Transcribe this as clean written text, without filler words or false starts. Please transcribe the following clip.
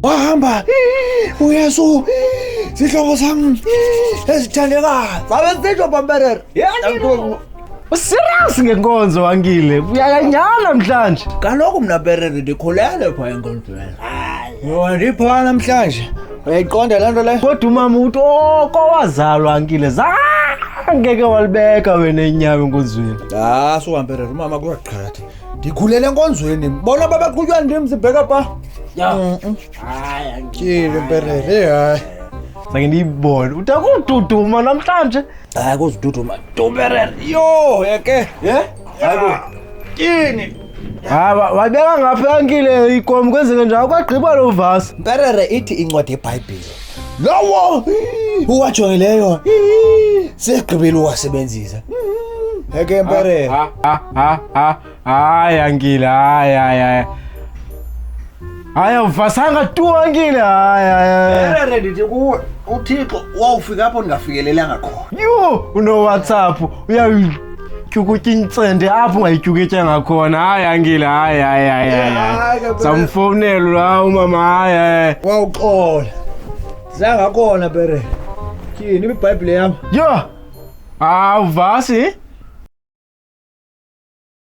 wahamba uyesu sihlobo sami esithandekayo sabe sisho Bamperere Usirious ngenkonzo wangile. Uyakanyala namhlanje. Kaloku mna Perere ndikhulele phaya enkonzweni. Yona ndiphana namhlanje. Uyayiqonda le nto le? Kodwa umama uthi kowazalwa wangile ngeke walibeka wena inyama enkonzweni. Suka Perere umama kuyaqhatha. Ndikhulele enkonzweni. Bona babaqhutywa ndim sibheka pa. Hayi angile Perere hayi. Sake ndiyibone. Utakududuma namhlanje. Hayi kuziduduma. Perere. Yo yake. Hayibo. Yini? Wabeka ngapha yankile ikomo kwenzeke njalo kwagqiba lo vasi. Perere ithi incwadi yeBhayibheli. Lowo uwajongileyo. Segqibile uwasebenzisa. Yake Perere. Hayi yankile hayi. Hayi uvasanga tu yankile hayi. Perere ndithi kuwe uThixo wawufika apho ningafikelelanga khona. Yo uno WhatsApp uyayityukutya intsende apho ungayityukitya ngakhona hayi yankile hayi. Samfonela la umama hayi. Wawuxola. Zangakhona Perere. Yini iBhayibheli yami? Yo. Uvasi